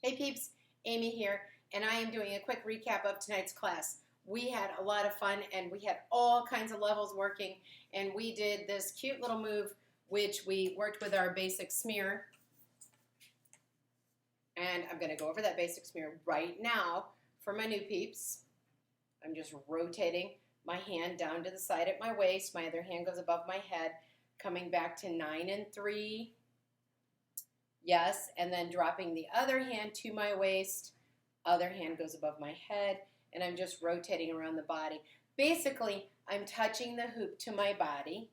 Hey peeps, Amy here, and I am doing a quick recap of tonight's class. We had a lot of fun and we had all kinds of levels working, and we did this cute little move which we worked with our basic smear, and I'm going to go over that basic smear right now for my new peeps. I'm just rotating my hand down to the side at my waist, my other hand goes above my head, coming back to 9 and 3. Yes, and then dropping the other hand to my waist, other hand goes above my head, and I'm just rotating around the body. Basically, I'm touching the hoop to my body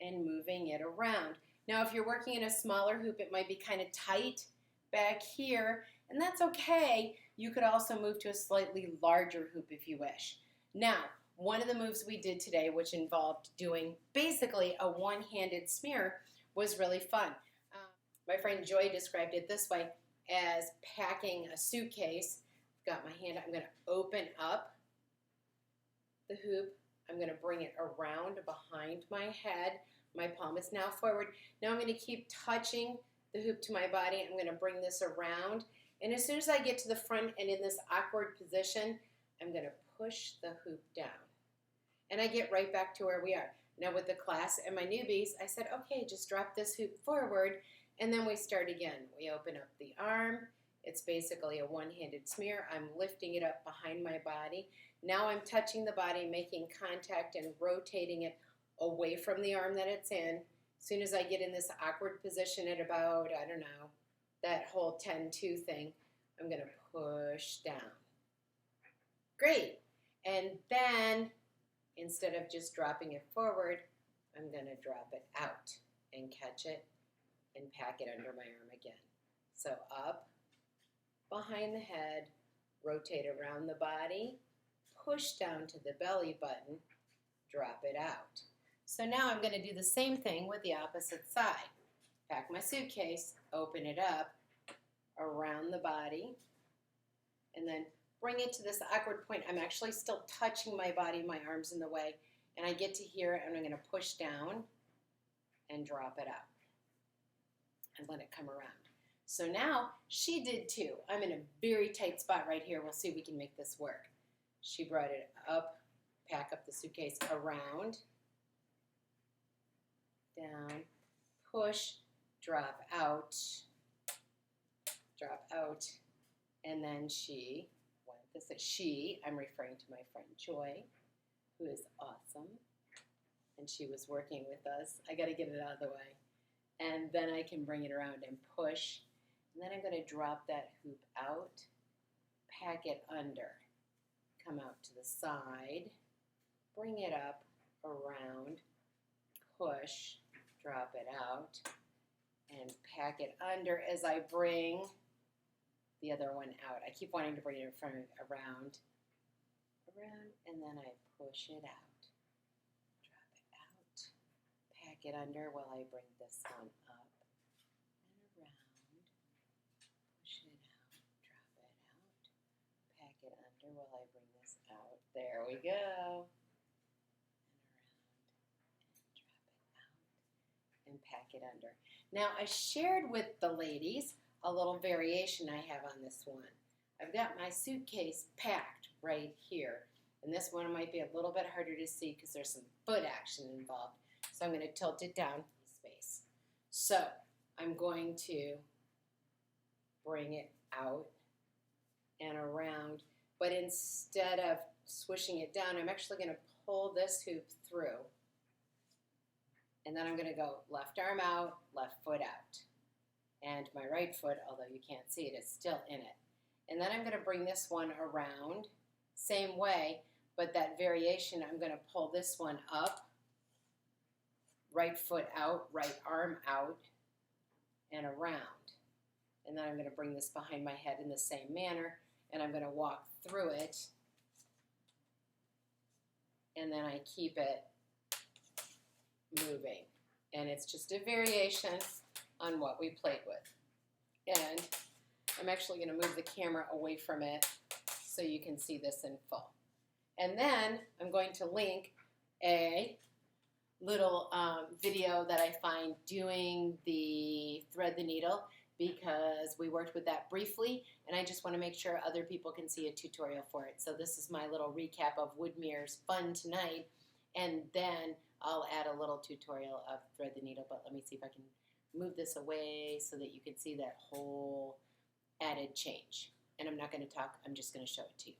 and moving it around. Now, if you're working in a smaller hoop, it might be kind of tight back here, and that's okay. You could also move to a slightly larger hoop if you wish. Now, one of the moves we did today, which involved doing basically a one-handed smear, was really fun. My friend Joy described it this way as packing a suitcase. I've got my hand, I'm going to open up the hoop. I'm going to bring it around behind my head. My palm is now forward. Now I'm going to keep touching the hoop to my body. I'm going to bring this around. And as soon as I get to the front and in this awkward position, I'm going to push the hoop down. And I get right back to where we are. Now with the class and my newbies, I said, okay, just drop this hoop forward. And then we start again. We open up the arm. It's basically a one-handed smear. I'm lifting it up behind my body. Now I'm touching the body, making contact and rotating it away from the arm that it's in. As soon as I get in this awkward position at about, I don't know, that whole 10-2 thing, I'm going to push down. Great. And then instead of just dropping it forward, I'm going to drop it out and catch it and pack it under my arm again. So up, behind the head, rotate around the body, push down to the belly button, drop it out. So now I'm going to do the same thing with the opposite side. Pack my suitcase, open it up, around the body, and then bring it to this awkward point. I'm actually still touching my body, my arm's in the way, and I get to here, and I'm going to push down and drop it out. And let it come around. So now she did too. I'm in a very tight spot right here. We'll see if we can make this work. She brought it up, pack up the suitcase around, down, push, drop out, and then she went this. I'm referring to my friend Joy, who is awesome, and she was working with us. I got to get it out of the way. And then I can bring it around and push. And then I'm going to drop that hoop out, pack it under, come out to the side, bring it up, around, push, drop it out, and pack it under as I bring the other one out. I keep wanting to bring it in front, around, and then I push it out. Pack it under while I bring this one up and around, push it out, drop it out, pack it under while I bring this out. There we go. And around, and drop it out, and pack it under. Now I shared with the ladies a little variation I have on this one. I've got my suitcase packed right here, and this one might be a little bit harder to see because there's some foot action involved. So I'm going to tilt it down space. So I'm going to bring it out and around, but instead of swishing it down, I'm actually going to pull this hoop through. And then I'm going to go left arm out, left foot out. And my right foot, although you can't see it, is still in it. And then I'm going to bring this one around, same way, but that variation, I'm going to pull this one up, right foot out, right arm out, and around. And then I'm going to bring this behind my head in the same manner, and I'm going to walk through it, and then I keep it moving. And it's just a variation on what we played with. And I'm actually going to move the camera away from it so you can see this in full. And then I'm going to link a little video that I find doing the thread the needle, because we worked with that briefly, and I just want to make sure other people can see a tutorial for it. So this is my little recap of Woodmere's fun tonight, and then I'll add a little tutorial of thread the needle, but let me see if I can move this away so that you can see that whole added change. And I'm not going to talk, I'm just going to show it to you.